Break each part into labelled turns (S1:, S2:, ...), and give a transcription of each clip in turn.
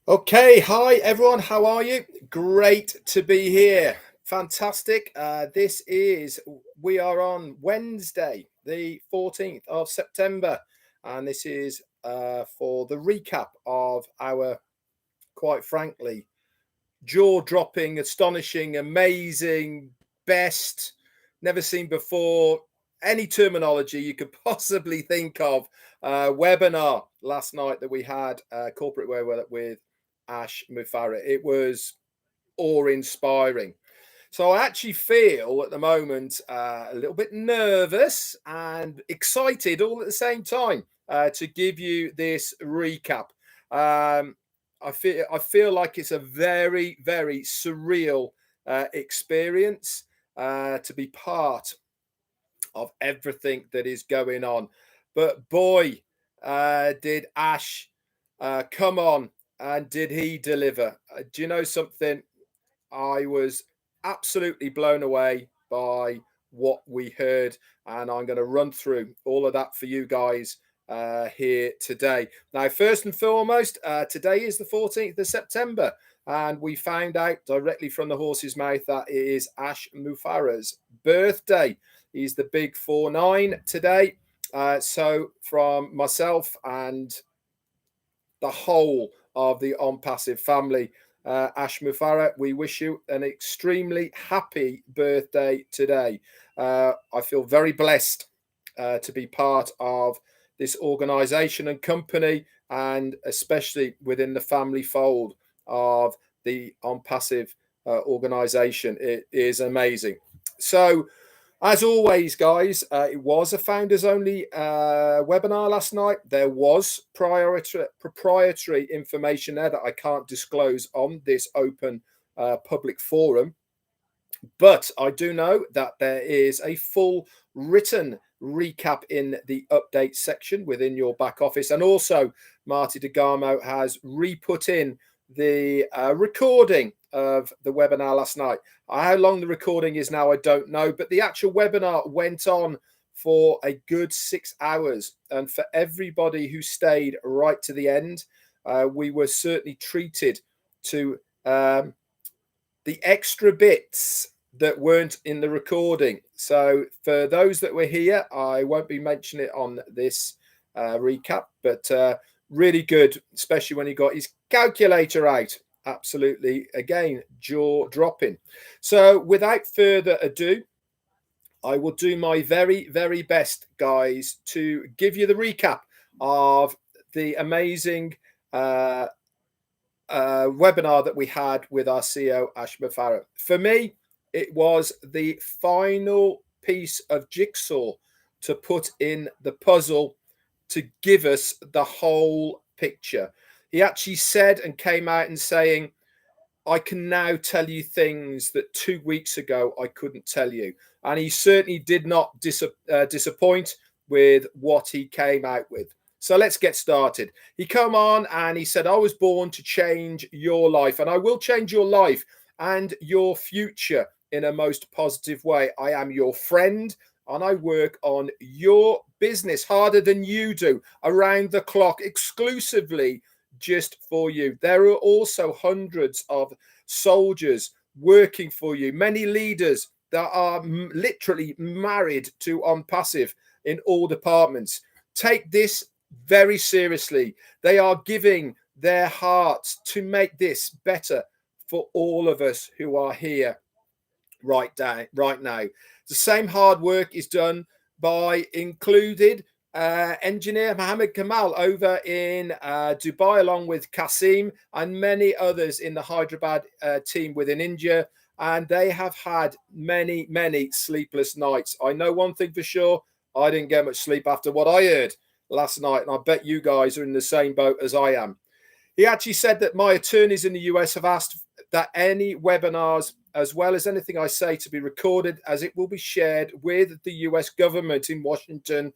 S1: Okay, hi everyone, how are you? Great to be here. Fantastic. We are on Wednesday, the 14th of September, and this is for the recap of our, quite frankly, jaw dropping, astonishing, amazing, best, never seen before, any terminology you could possibly think of, webinar last night that we had, corporate webinar with Ash MUFAREH. It was awe-inspiring. So I actually feel at the moment a little bit nervous and excited all at the same time to give you this recap. Um, I feel like it's a very, very surreal experience to be part of everything that is going on. But boy, did Ash come on and did he deliver? Do you know something? I was absolutely blown away by what we heard, and I'm going to run through all of that for you guys here today. Now, first and foremost, today is the 14th of September, and we found out directly from the horse's mouth that it is Ash MUFAREH's birthday. He's the big 4-9 today. So, from myself and the whole of the ONPASSIVE family, Ash MUFAREH, we wish you an extremely happy birthday today. I feel very blessed to be part of this organization and company, and especially within the family fold of the ONPASSIVE organization. It is amazing. So, as always, guys, it was a founders only webinar last night. There was proprietary information there that I can't disclose on this open public forum. But I do know that there is a full written recap in the update section within your back office. And also, Marty DeGarmo has re-put in the recording of the webinar last night. How long the recording is now, I don't know. But the actual webinar went on for a good 6 hours. And for everybody who stayed right to the end, we were certainly treated to the extra bits that weren't in the recording. So for those that were here, I won't be mentioning it on this recap, but really good, especially when he got his calculator out. Absolutely, again, jaw dropping. So without further ado, I will do my very, very best, guys, to give you the recap of the amazing webinar that we had with our CEO, Ash MUFAREH. For me, it was the final piece of jigsaw to put in the puzzle to give us the whole picture. He actually said and came out and saying, I can now tell you things that 2 weeks ago I couldn't tell you. And he certainly did not disappoint with what he came out with. So let's get started. He come on and he said, I was born to change your life, and I will change your life and your future in a most positive way. I am your friend, and I work on your business harder than you do, around the clock, exclusively just for you. There are also hundreds of soldiers working for you, many leaders that are literally married to ONPASSIVE in all departments. Take this very seriously. They are giving their hearts to make this better for all of us who are here right now. The same hard work is done by included engineer Mohammed Kamal over in Dubai, along with Kasim and many others in the Hyderabad team within India. And they have had many, many sleepless nights. I know one thing for sure. I didn't get much sleep after what I heard last night. And I bet you guys are in the same boat as I am. He actually said that my attorneys in the US have asked that any webinars, as well as anything I say, to be recorded, as it will be shared with the US government in Washington,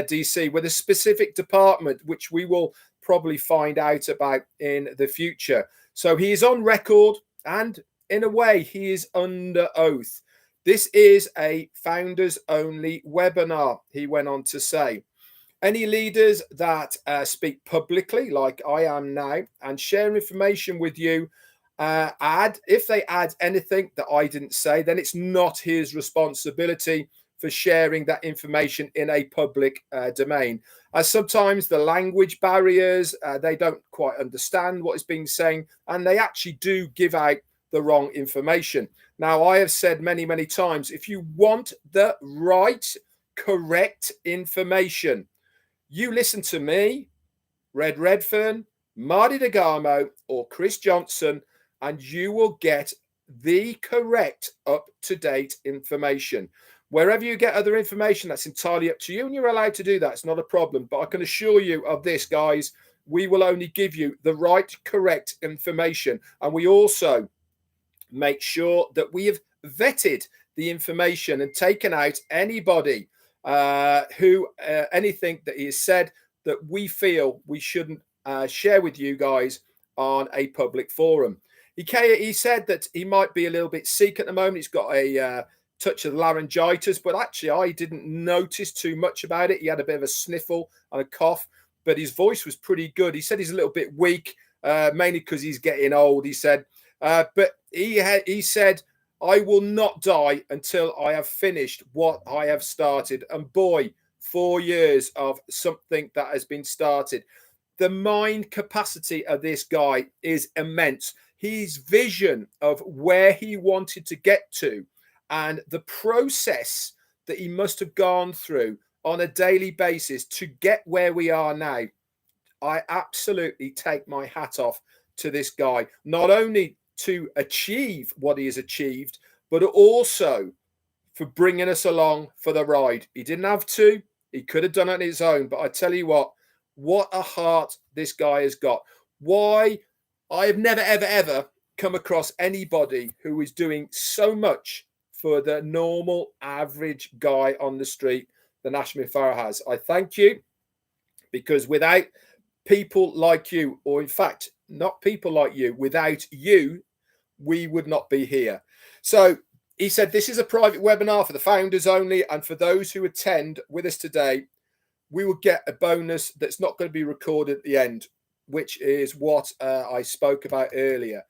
S1: D.C., with a specific department, which we will probably find out about in the future. So he is on record, and in a way, he is under oath. This is a founders only webinar, he went on to say. Any leaders that speak publicly, like I am now, and share information with you, if they add anything that I didn't say, then it's not his responsibility for sharing that information in a public domain. As sometimes the language barriers, they don't quite understand what is being said, and they actually do give out the wrong information. Now, I have said many, many times, if you want the right, correct information, you listen to me, Red Redfern, Marty DeGarmo, or Chris Johnson, and you will get the correct, up-to-date information. Wherever you get other information, that's entirely up to you, and you're allowed to do that. It's not a problem. But I can assure you of this, guys, we will only give you the right, correct information. And we also make sure that we have vetted the information and taken out anybody anything that he has said that we feel we shouldn't share with you guys on a public forum. He said that he might be a little bit sick at the moment. He's got a touch of laryngitis, but actually I didn't notice too much about it. He had a bit of a sniffle and a cough, but his voice was pretty good. He said he's a little bit weak, mainly because he's getting old, he said. But he said, I will not die until I have finished what I have started. And boy, 4 years of something that has been started. The mind capacity of this guy is immense. His vision of where he wanted to get to and the process that he must have gone through on a daily basis to get where we are now. I absolutely take my hat off to this guy, not only to achieve what he has achieved, but also for bringing us along for the ride. He didn't have to. He could have done it on his own. But I tell you what a heart this guy has got. Why? I have never, ever, ever come across anybody who is doing so much for the normal, average guy on the street than Ash MUFAREH has. I thank you, because without people like you, or in fact, not people like you, without you, we would not be here. So he said, this is a private webinar for the founders only. And for those who attend with us today, we will get a bonus that's not going to be recorded at the end, which is what I spoke about earlier.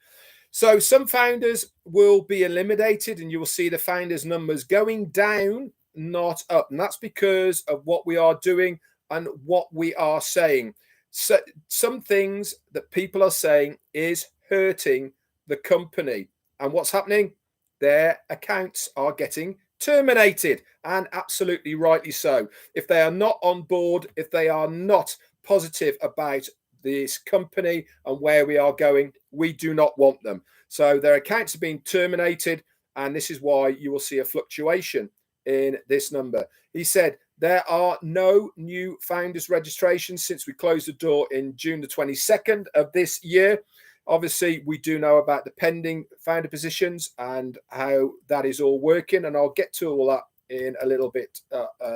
S1: So some founders will be eliminated, and you will see the founders numbers going down, not up. And that's because of what we are doing and what we are saying. So some things that people are saying is hurting the company. And what's happening? Their accounts are getting terminated, and absolutely rightly so. If they are not on board, if they are not positive about this company and where we are going, we do not want them. So their accounts are being terminated, and this is why you will see a fluctuation in this number. He said there are no new founders registrations since we closed the door in June the 22nd of this year. Obviously, we do know about the pending founder positions and how that is all working, and I'll get to all that in a little bit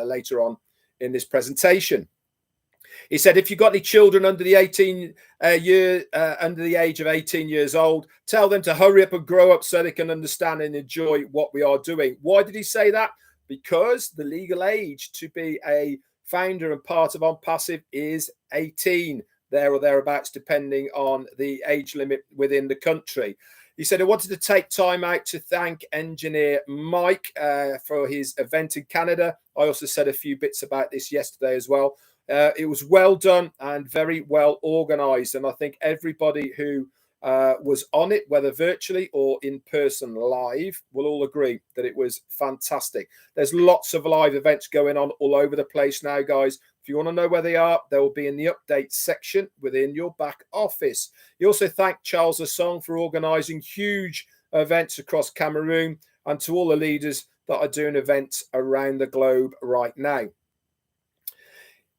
S1: later on in this presentation. He said, if you've got any children under the under the age of 18 years old, tell them to hurry up and grow up so they can understand and enjoy what we are doing. Why did he say that? Because the legal age to be a founder and part of ONPASSIVE is 18, there or thereabouts, depending on the age limit within the country. He said, I wanted to take time out to thank engineer Mike for his event in Canada. I also said a few bits about this yesterday as well. It was well done and very well organized. And I think everybody who was on it, whether virtually or in person live, will all agree that it was fantastic. There's lots of live events going on all over the place now, guys. If you want to know where they are, they will be in the update section within your back office. He also thanked Charles Asong for organizing huge events across Cameroon, and to all the leaders that are doing events around the globe right now.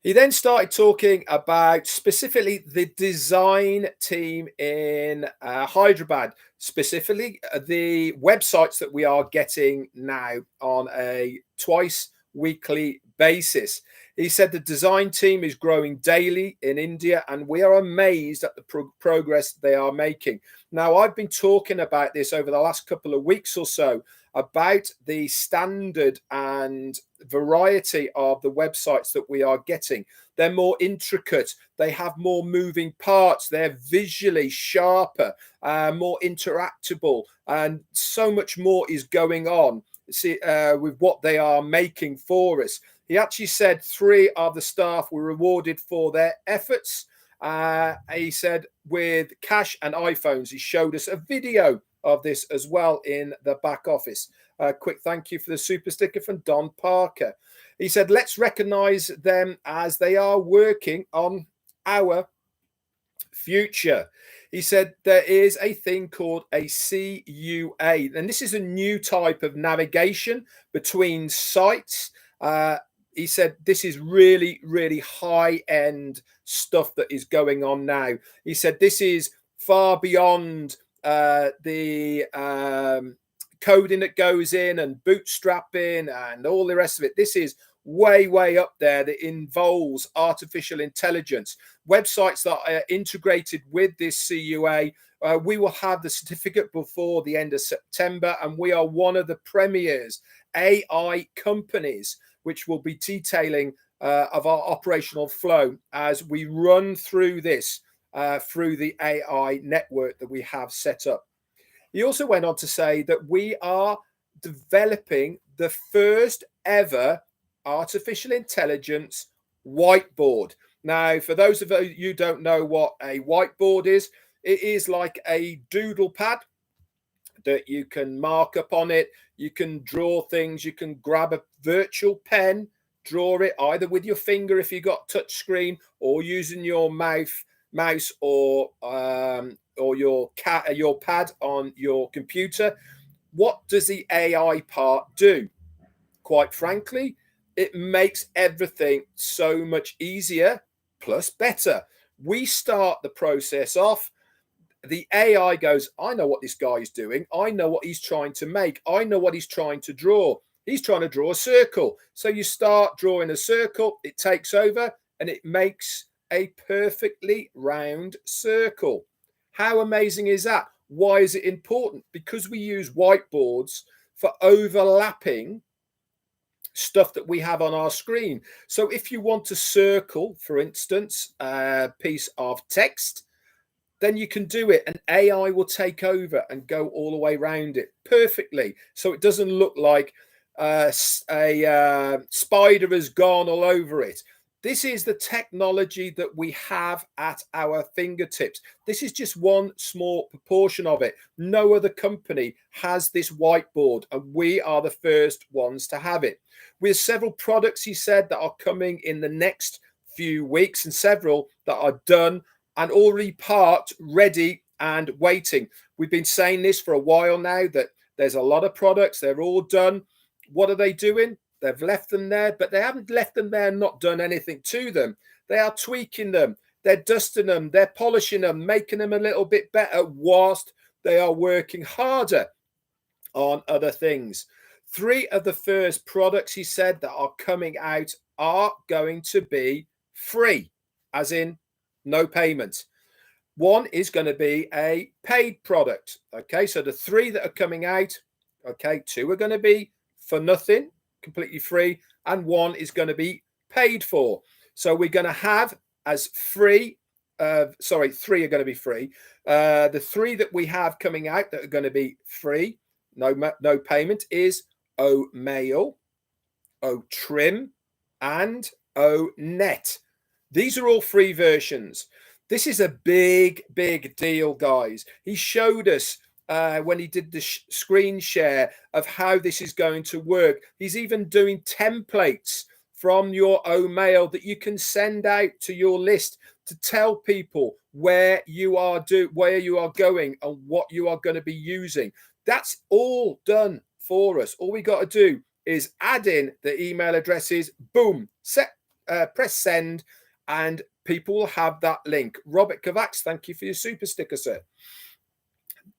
S1: He then started talking about specifically the design team in Hyderabad, specifically the websites that we are getting now on a twice weekly basis. He said the design team is growing daily in India, and we are amazed at the progress they are making. Now, I've been talking about this over the last couple of weeks or so, about the standard and variety of the websites that we are getting. They're more intricate, they have more moving parts, they're visually sharper, more interactable, and so much more is going on with what they are making for us. He actually said 3 of the staff were rewarded for their efforts. He said with cash and iPhones. He showed us a video of this as well in the back office. Quick thank you for the super sticker from Don Parker. He said, let's recognize them as they are working on our future. He said there is a thing called a CUA, and this is a new type of navigation between sites. He said this is really, really high-end stuff that is going on now. He said this is far beyond the coding that goes in and bootstrapping and all the rest of it. This is way, way up there that involves artificial intelligence. Websites that are integrated with this CUA, we will have the certificate before the end of September, and we are one of the premiers AI companies which will be detailing of our operational flow as we run through this through the AI network that we have set up. He also went on to say that we are developing the first ever artificial intelligence whiteboard. Now, for those of you who don't know what a whiteboard is, it is like a doodle pad that you can mark up on it. You can draw things. You can grab a virtual pen, draw it either with your finger if you've got touch screen, or using your mouse or your pad on your computer. What does the AI part do? Quite frankly, it makes everything so much easier, plus better. We start the process off. The AI goes, I know what this guy is doing. I know what he's trying to make. I know what he's trying to draw. He's trying to draw a circle. So you start drawing a circle, it takes over, and it makes a perfectly round circle. How amazing is that? Why is it important? Because we use whiteboards for overlapping stuff that we have on our screen. So if you want to circle, for instance, a piece of text, then you can do it, and AI will take over and go all the way around it perfectly. So it doesn't look like a spider has gone all over it. This is the technology that we have at our fingertips. This is just one small proportion of it. No other company has this whiteboard, and we are the first ones to have it. We have several products, he said, that are coming in the next few weeks, and several that are done and already parked, ready and waiting. We've been saying this for a while now, that there's a lot of products, they're all done. What are they doing? They've left them there, but they haven't left them there and not done anything to them. They are tweaking them, they're dusting them, they're polishing them, making them a little bit better whilst they are working harder on other things. 3 of the first products, he said, that are coming out are going to be free, as in no payment. 1 is going to be a paid product. Okay, so the 3 that are coming out, okay, 2 are going to be for nothing, completely free, and 1 is going to be paid for. So we're going to have as free, 3 are going to be free. The 3 that we have coming out that are going to be free, no payment, is Mail, Trim, and Net. These are all free versions. This is a big, big deal, guys. He showed us when he did the screen share of how this is going to work. He's even doing templates from your Mail that you can send out to your list to tell people where you are going and what you are going to be using. That's all done for us. All we got to do is add in the email addresses, boom, press send, and people will have that link. Robert Kovacs, thank you for your super sticker, sir.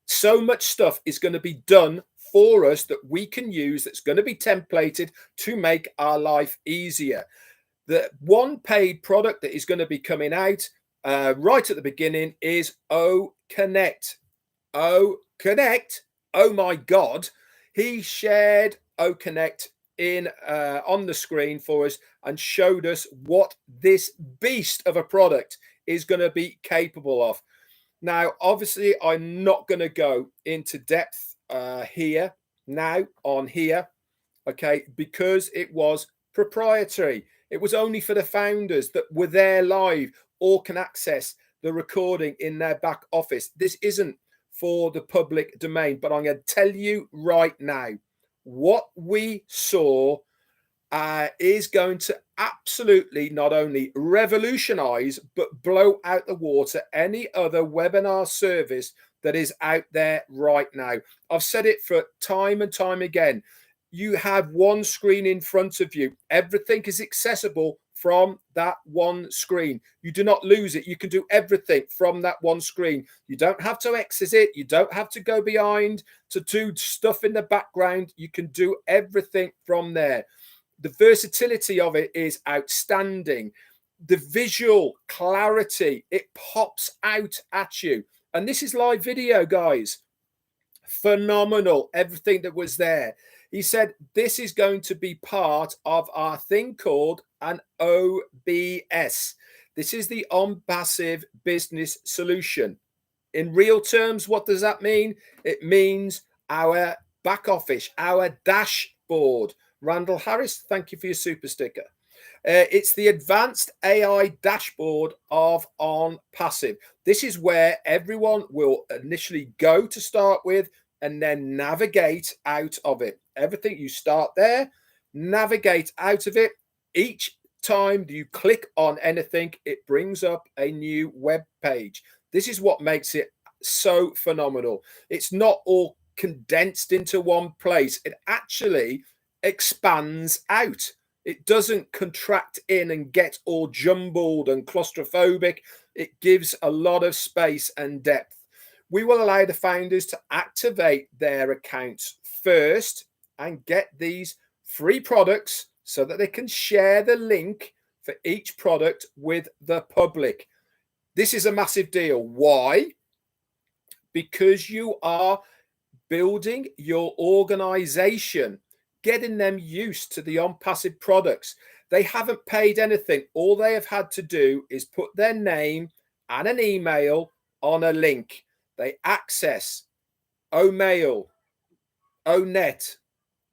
S1: So much stuff is going to be done for us that we can use that's going to be templated to make our life easier. The one paid product that is going to be coming out right at the beginning is O Connect. O Connect. Oh my God. He shared O Connect in on the screen for us and showed us what this beast of a product is going to be capable of. Now, obviously, I'm not going to go into depth here now on here, okay, because it was proprietary. It was only for the founders that were there live or can access the recording in their back office. This isn't for the public domain, but I'm going to tell you right now what we saw is going to absolutely not only revolutionize, but blow out the water any other webinar service that is out there right now. I've said it for time and time again. You have one screen in front of you. Everything is accessible from that one screen. You do not lose it. You can do everything from that one screen. You don't have to exit it. You don't have to go behind to do stuff in the background. You can do everything from there. The versatility of it is outstanding. The visual clarity, it pops out at you. And this is live video, guys. Phenomenal, everything that was there. He said this is going to be part of our thing called an OBS. This is the ONPASSIVE business solution. In real terms, what does that mean? It means our back office, our dashboard. Randall Harris, thank you for your super sticker. It's the advanced AI dashboard of ONPASSIVE. This is where everyone will initially go to start with and then navigate out of it. Everything you start there, navigate out of it. Each time you click on anything, it brings up a new web page. This is what makes it so phenomenal. It's not all condensed into one place. It actually expands out. It doesn't contract in and get all jumbled and claustrophobic. It gives a lot of space and depth. We will allow the founders to activate their accounts first and get these free products so that they can share the link for each product with the public. This is a massive deal. Why? Because you are building your organization, getting them used to the ONPASSIVE products. They haven't paid anything. All they have had to do is put their name and an email on a link. They access OMail, ONet,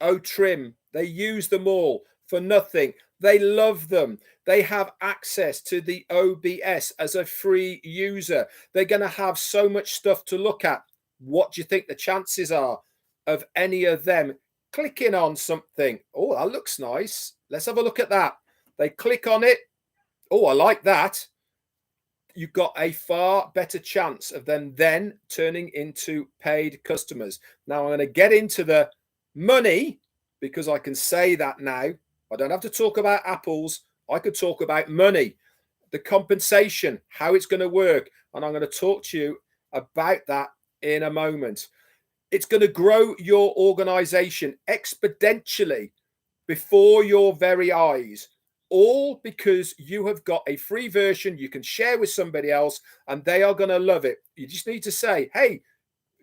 S1: OTrim. They use them all for nothing. They love them. They have access to the OBS as a free user. They're going to have so much stuff to look at. What do you think the chances are of any of them clicking on something? Oh, that looks nice. Let's have a look at that. They click on it. Oh, I like that. You've got a far better chance of them then turning into paid customers. Now I'm going to get into the money because I can say that now. I don't have to talk about apples. I could talk about money, the compensation, how it's going to work. And I'm going to talk to you about that in a moment. It's going to grow your organization exponentially before your very eyes, all because you have got a free version you can share with somebody else and they are going to love it. You just need to say, hey,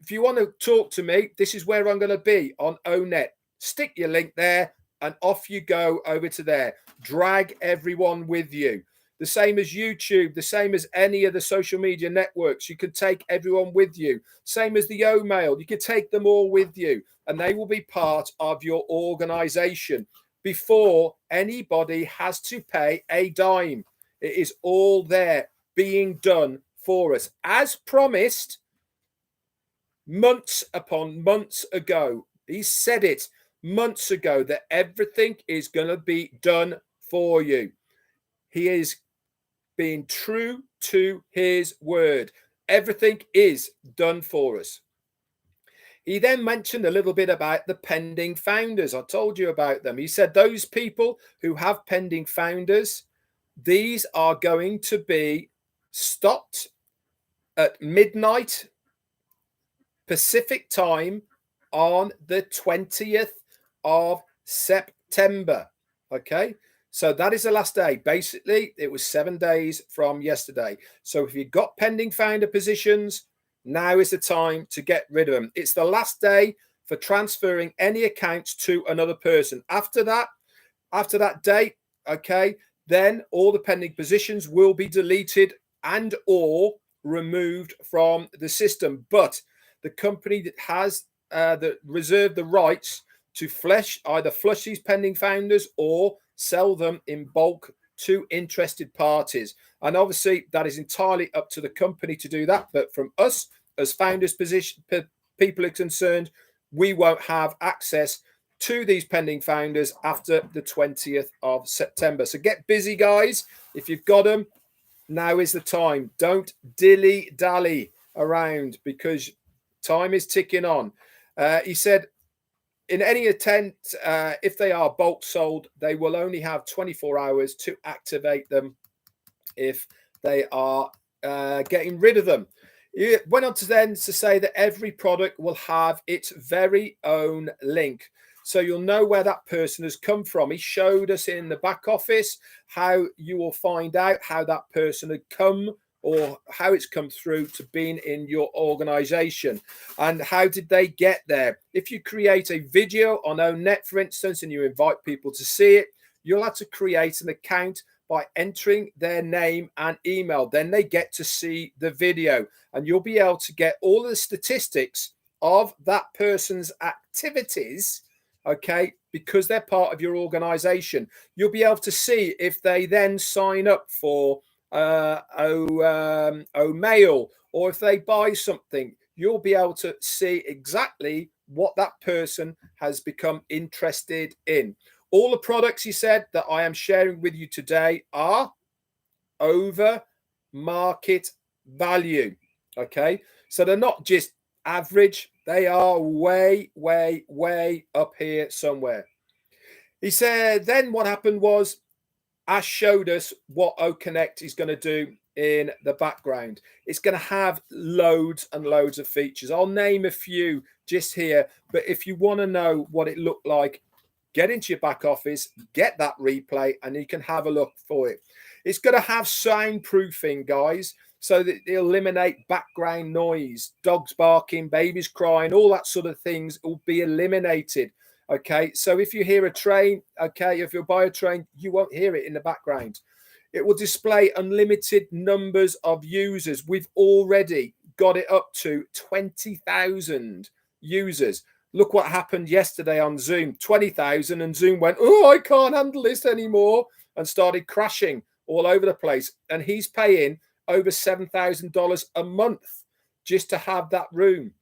S1: if you want to talk to me, this is where I'm going to be on ONet. Stick your link there and off you go over to there. Drag everyone with you. The same as YouTube, the same as any of the social media networks. You can take everyone with you. Same as the OMail. You can take them all with you and they will be part of your organization before anybody has to pay a dime. It is all there being done for us. As promised months upon months ago. He said it months ago that everything is going to be done for you. He is being true to his word. Everything is done for us. He then mentioned a little bit about the pending founders. I told you about them. He said those people who have pending founders, these are going to be stopped at midnight Pacific time on the 20th of September. Okay, so that is the last day. Basically, it was 7 days from yesterday. So if you've got pending founder positions, now is the time to get rid of them. It's the last day for transferring any accounts to another person. After that date, okay, then all the pending positions will be deleted and or removed from the system. But the company that has reserved the rights to either flush these pending founders or sell them in bulk to interested parties. And obviously that is entirely up to the company to do that. But from us as founders people are concerned, we won't have access to these pending founders after the 20th of September. So get busy, guys. If you've got them, now is the time. Don't dilly-dally around because time is ticking on. He said, in any attempt, if they are bulk sold, they will only have 24 hours to activate them if they are getting rid of them. He went on to say that every product will have its very own link. So you'll know where that person has come from. He showed us in the back office how you will find out how that person had come or how it's come through to being in your organization and how did they get there. If you create a video on OwnNet, for instance, and you invite people to see it, you'll have to create an account by entering their name and email. Then they get to see the video and you'll be able to get all the statistics of that person's activities, okay, because they're part of your organization. You'll be able to see if they then sign up for mail or if they buy something. You'll be able to see exactly what that person has become interested in. All the products, he said, that I am sharing with you today are over market value. Okay, so they're not just average, they are way up here somewhere. He said then what happened was Ash showed us what OConnect is going to do in the background. It's going to have loads and loads of features. I'll name a few just here, but if you want to know what it looked like, get into your back office, get that replay, and you can have a look for it. It's going to have soundproofing, guys, so that it'll eliminate background noise, dogs barking, babies crying, all that sort of things will be eliminated. Okay, so if you hear a train, okay, if you buy a train, you won't hear it in the background. It will display unlimited numbers of users. We've already got it up to 20,000 users. Look what happened yesterday on Zoom, 20,000, and Zoom went, oh, I can't handle this anymore, and started crashing all over the place. And he's paying over $7,000 a month just to have that room.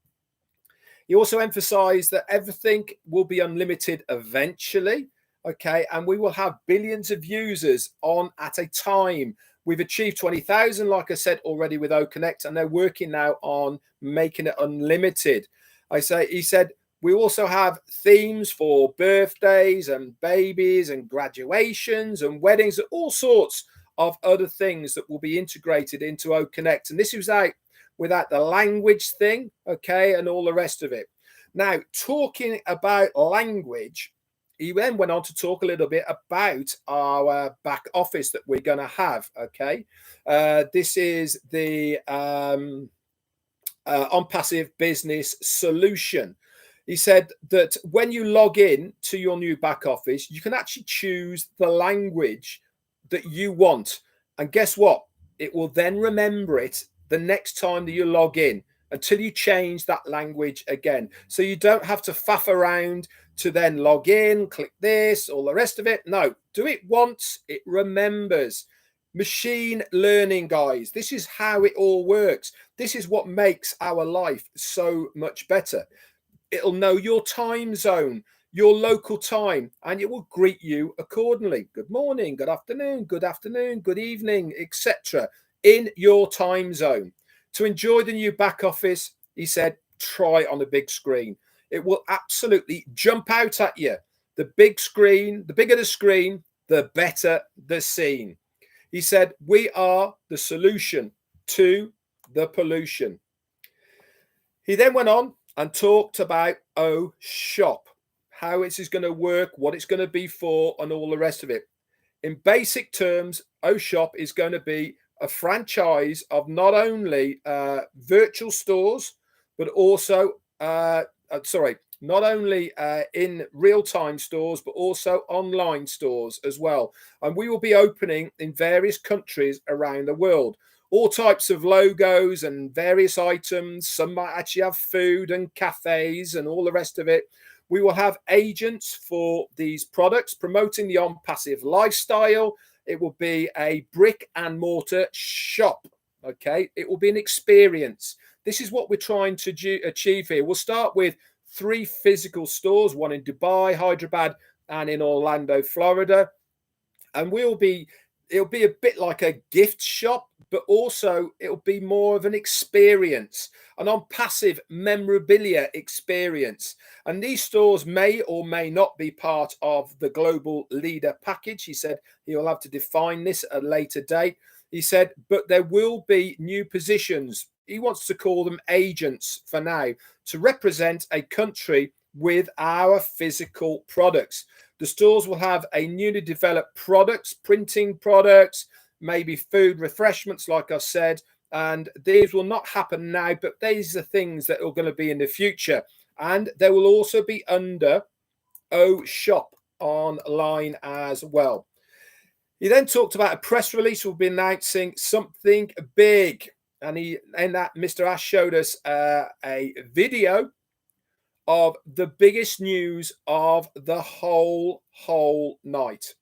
S1: He also emphasized that everything will be unlimited eventually, okay, and we will have billions of users on at a time. We've achieved 20,000, like I said already, with OConnect, and they're working now on making it unlimited. He said, we also have themes for birthdays and babies and graduations and weddings and all sorts of other things that will be integrated into OConnect. And this is without the language thing, okay, and all the rest of it. Now, talking about language, he then went on to talk a little bit about our back office that we're going to have, okay. This is the ONPASSIVE business solution. He said that when you log in to your new back office, you can actually choose the language that you want. And guess what? It will then remember it the next time that you log in until you change that language again. So you don't have to faff around to then log in, click this, all the rest of it. No, do it once, it remembers. Machine learning, guys. This is how it all works. This is what makes our life so much better. It'll know your time zone, your local time, and it will greet you accordingly. Good morning, good afternoon, good evening, etc. in your time zone. To enjoy the new back office, he said, try it on a big screen. It will absolutely jump out at you. The big screen, the bigger the screen, the better the scene. He said, we are the solution to the pollution. He then went on and talked about O Shop, how it is going to work, what it's going to be for, and all the rest of it. In basic terms, O Shop is going to be a franchise of not only virtual stores, but also, not only in real-time stores, but also online stores as well. And we will be opening in various countries around the world. All types of logos and various items. Some might actually have food and cafes and all the rest of it. We will have agents for these products promoting the ONPASSIVE lifestyle. It will be a brick and mortar shop. Okay, it will be an experience. This is what we're trying to achieve here. We'll start with 3 physical stores, one in Dubai, Hyderabad, and in Orlando, Florida. And it'll be a bit like a gift shop, but also it'll be more of an experience, an ONPASSIVE memorabilia experience. And these stores may or may not be part of the global leader package. He said he will have to define this at a later date. He said, but there will be new positions. He wants to call them agents for now, to represent a country with our physical products. The stores will have a newly developed products, printing products, maybe food, refreshments, like I said. And these will not happen now, but these are things that are going to be in the future. And they will also be under O Shop online as well. He then talked about a press release. We'll be announcing something big. And Mr. Ash showed us a video of the biggest news of the whole night.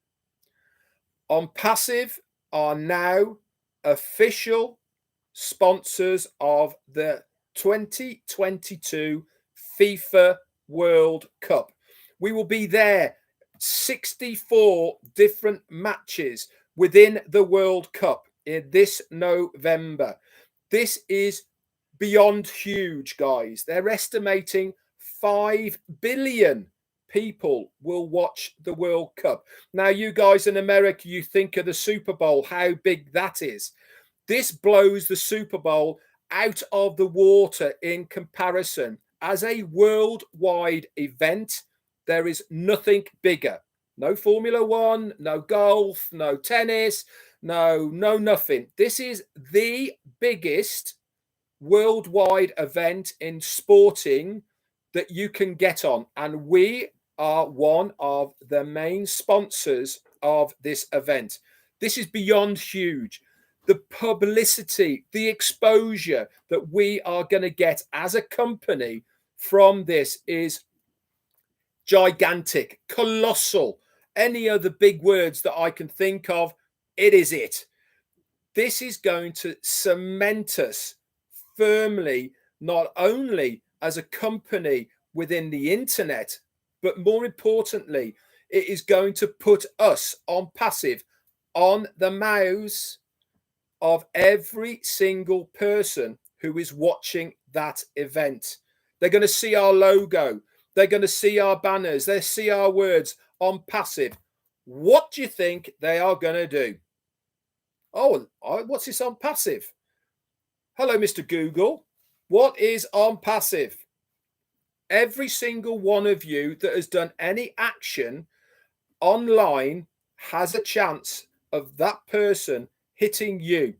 S1: ONPASSIVE are now official sponsors of the 2022 FIFA World Cup. We will be there, 64 different matches within the World Cup in this November. This is beyond huge, guys. They're estimating 5 billion people will watch the World Cup. Now, you guys in America, you think of the Super Bowl, how big that is. This blows the Super Bowl out of the water in comparison. As a worldwide event, there is nothing bigger. No Formula One, no golf, no tennis, no nothing. This is the biggest worldwide event in sporting that you can get on, and we are one of the main sponsors of this event. This is beyond huge. The publicity, the exposure that we are going to get as a company from this is gigantic, colossal. Any other big words that I can think of, it is it. This is going to cement us firmly, not only as a company within the internet, but more importantly, it is going to put us ONPASSIVE on the mouths of every single person who is watching that event. They're going to see our logo. They're going to see our banners. They see our words ONPASSIVE. What do you think they are going to do? Oh, what's this ONPASSIVE? Hello, Mr. Google. What is ONPASSIVE? Every single one of you that has done any action online has a chance of that person hitting you.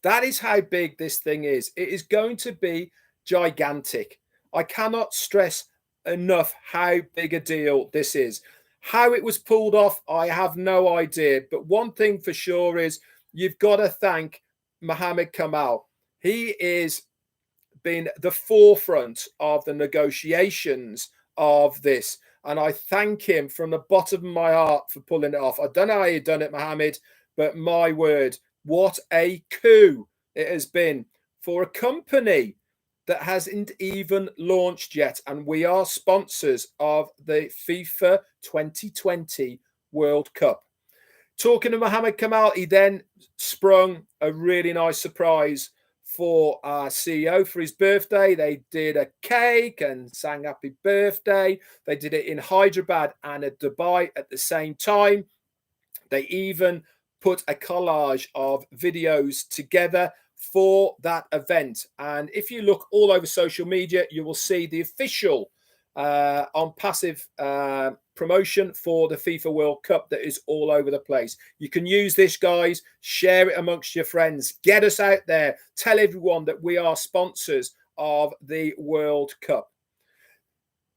S1: That is how big this thing is. It is going to be gigantic. I cannot stress enough how big a deal this is. How it was pulled off, I have no idea. But one thing for sure is you've got to thank Mohammed Kamal. He is been the forefront of the negotiations of this. And I thank him from the bottom of my heart for pulling it off. I don't know how you've done it, Mohammed, but my word, what a coup it has been for a company that hasn't even launched yet. And we are sponsors of the FIFA 2020 World Cup. Talking to Mohammed Kamal, he then sprung a really nice surprise for our CEO for his birthday. They did a cake and sang happy birthday. They did it in Hyderabad and at Dubai at the same time. They even put a collage of videos together for that event. And if you look all over social media, you will see the official on passive promotion for the FIFA World Cup that is all over the place. You can use this, guys. Share it amongst your friends. Get us out there. Tell everyone that we are sponsors of the World Cup.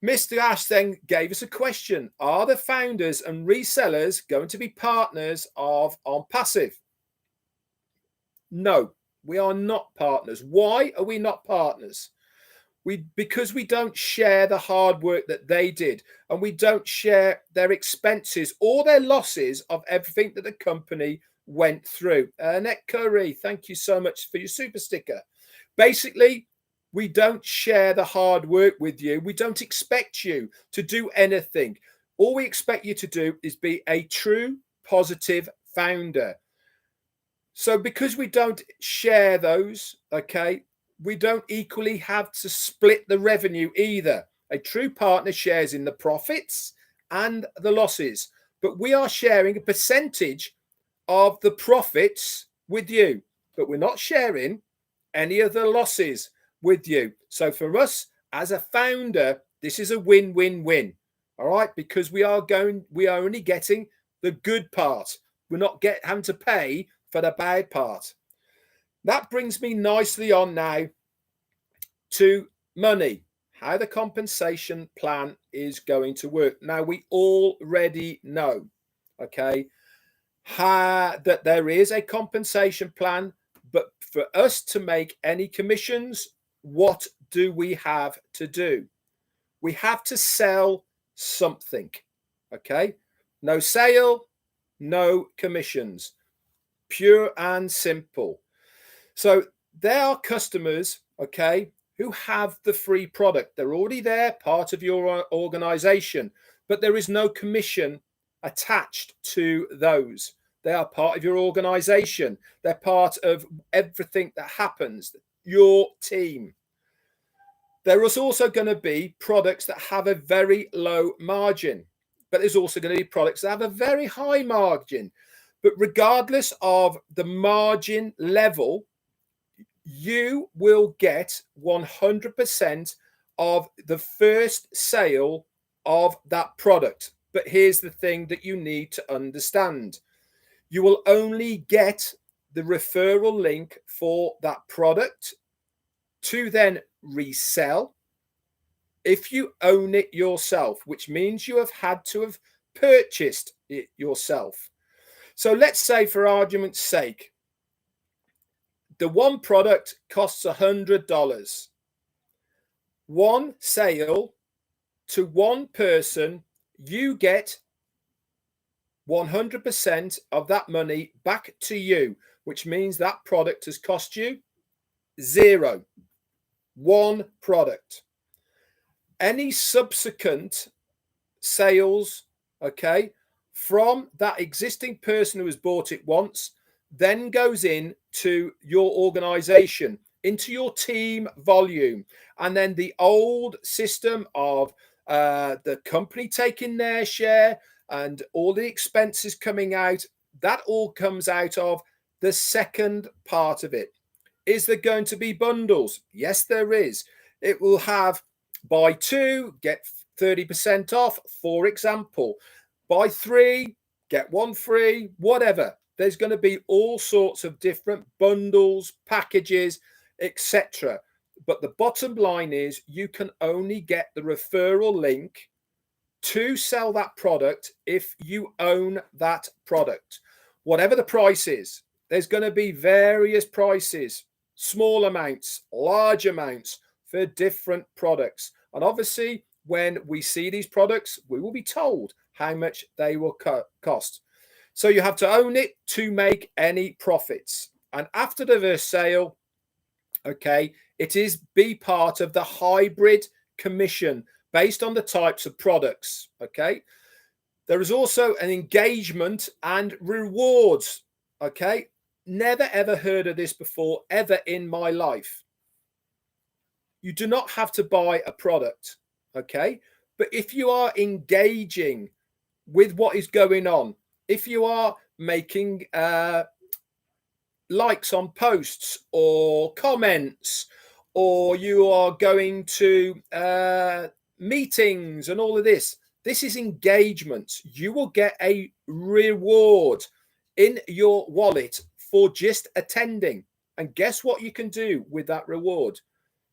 S1: Mr. Ash then gave us a question. Are the founders and resellers going to be partners of ONPASSIVE? No, we are not partners. Why are we not partners? Because we don't share the hard work that they did, and we don't share their expenses or their losses of everything that the company went through. Annette Curry, thank you so much for your super sticker. Basically, we don't share the hard work with you. We don't expect you to do anything. All we expect you to do is be a true positive founder. So because we don't share those, okay, we don't equally have to split the revenue either. A true partner shares in the profits and the losses, but we are sharing a percentage of the profits with you, but we're not sharing any of the losses with you. So for us as a founder, this is a win-win-win. All right, because we are only getting the good part. We're not having to pay for the bad part. That brings me nicely on now to money, how the compensation plan is going to work. Now, we already know, okay, that there is a compensation plan, but for us to make any commissions, what do we have to do? We have to sell something, okay? No sale, no commissions, pure and simple. So there are customers, okay, who have the free product. They're already there, part of your organization, but there is no commission attached to those. They are part of your organization. They're part of everything that happens, your team. There is also going to be products that have a very low margin, but there's also going to be products that have a very high margin. But regardless of the margin level, you will get 100% of the first sale of that product. But here's the thing that you need to understand. You will only get the referral link for that product to then resell if you own it yourself, which means you have had to have purchased it yourself. So let's say, for argument's sake, the one product costs $100. One sale to one person, you get 100% of that money back to you, which means that product has cost you zero. One product. Any subsequent sales, okay, from that existing person who has bought it once, then goes in to your organization, into your team volume, and then the old system of the company taking their share and all the expenses coming out, that all comes out of the second part of it. Is there going to be bundles? Yes, there is. It will have buy two, get 30% off, for example. Buy three, get one free, whatever. There's going to be all sorts of different bundles, packages, etc. But the bottom line is you can only get the referral link to sell that product if you own that product. Whatever the price is, there's going to be various prices, small amounts, large amounts for different products. And obviously, when we see these products, we will be told how much they will cost. So you have to own it to make any profits. And after the first sale, okay, it is be part of the hybrid commission based on the types of products, okay? There is also an engagement and rewards, okay? Never ever heard of this before, ever in my life. You do not have to buy a product, okay? But if you are engaging with what is going on, if you are making likes on posts or comments, or you are going to meetings and all of this. This is engagement. You will get a reward in your wallet for just attending. And guess what you can do with that reward?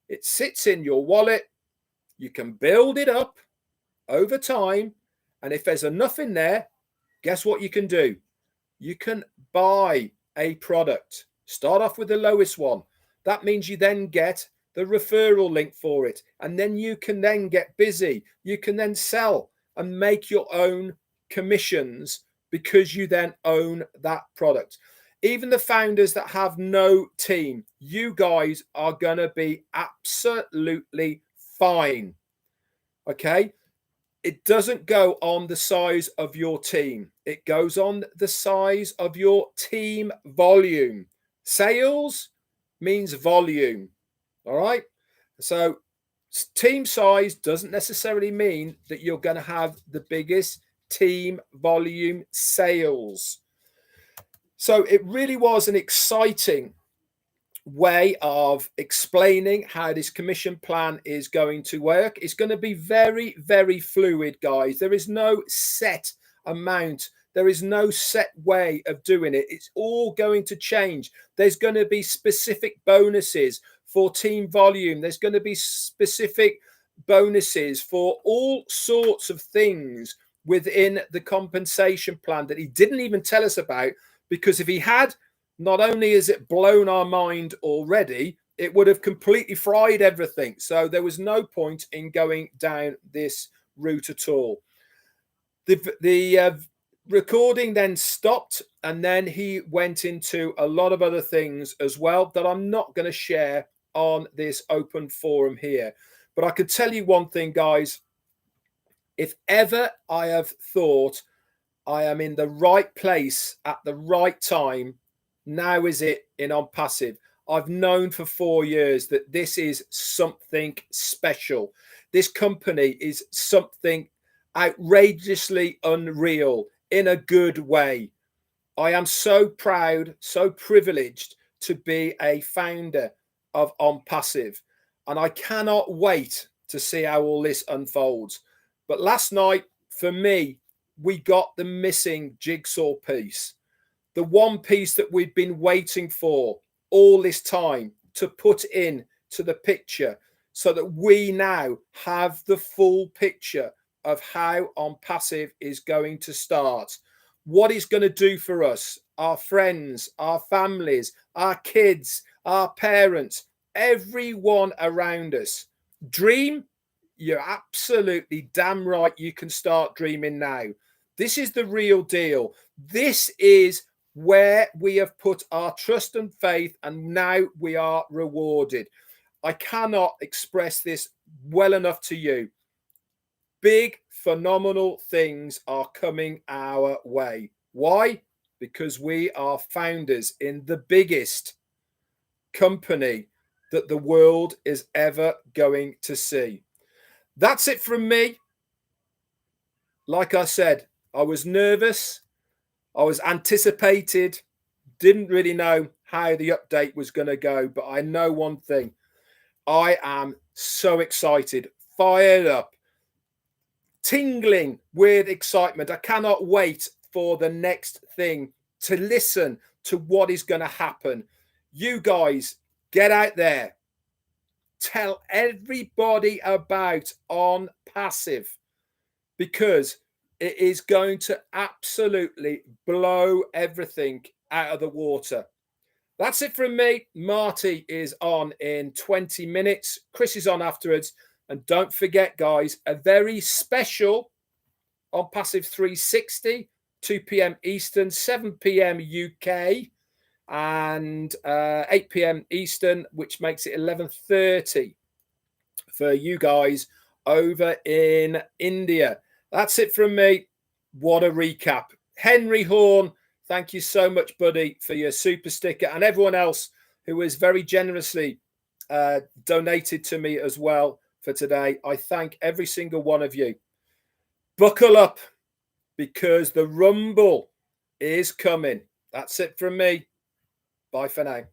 S1: It sits in your wallet. You can build it up over time. And if there's enough in there, guess what you can do? You can buy a product. Start off with the lowest one. That means you then get the referral link for it. And then you can then get busy. You can then sell and make your own commissions because you then own that product. Even the founders that have no team, you guys are going to be absolutely fine. Okay? It doesn't go on the size of your team. It goes on the size of your team volume. Sales means volume. All right. So team size doesn't necessarily mean that you're going to have the biggest team volume sales. So it really was an exciting way of explaining how this commission plan is going to work. It's going to be very, very fluid, guys. There is no set amount. There is no set way of doing it. It's all going to change. There's going to be specific bonuses for team volume. There's going to be specific bonuses for all sorts of things within the compensation plan that he didn't even tell us about, because if he had, not only has it blown our mind already, it would have completely fried everything. So there was no point in going down this route at all. The recording then stopped, and then he went into a lot of other things as well that I'm not going to share on this open forum here. But I could tell you one thing, guys. If ever I have thought I am in the right place at the right time, now is it in ONPASSIVE. I've known for 4 years that this is something special. This company is something outrageously unreal in a good way. I am so proud, so privileged to be a founder of ONPASSIVE, and I cannot wait to see how all this unfolds. But last night, for me, we got the missing jigsaw piece. The one piece that we've been waiting for all this time to put in to the picture, so that we now have the full picture of how ONPASSIVE is going to start, what it's going to do for us, our friends, our families, our kids, our parents, everyone around us. Dream? You're absolutely damn right you can start dreaming now. This is the real deal. This is where we have put our trust and faith, and now we are rewarded. I cannot express this well enough to you. Big, phenomenal things are coming our way. Why? Because we are founders in the biggest company that the world is ever going to see. That's it from me. Like I said, I was nervous. I was anticipated. Didn't really know how the update was going to go, but I know one thing. I am so excited, fired up, tingling with excitement. I cannot wait for the next thing to listen to what is going to happen. You guys, get out there. Tell everybody about ONPASSIVE, because it is going to absolutely blow everything out of the water. That's it from me. Marty is on in 20 minutes. Chris is on afterwards. And don't forget, guys, a very special ONPASSIVE 360, 2 p.m. Eastern, 7 p.m. UK, and 8 p.m. Eastern, which makes it 11:30 for you guys over in India. That's it from me. What a recap. Henry Horn, thank you so much, buddy, for your super sticker, and everyone else who has very generously donated to me as well for today. I thank every single one of you. Buckle up, because the rumble is coming. That's it from me. Bye for now.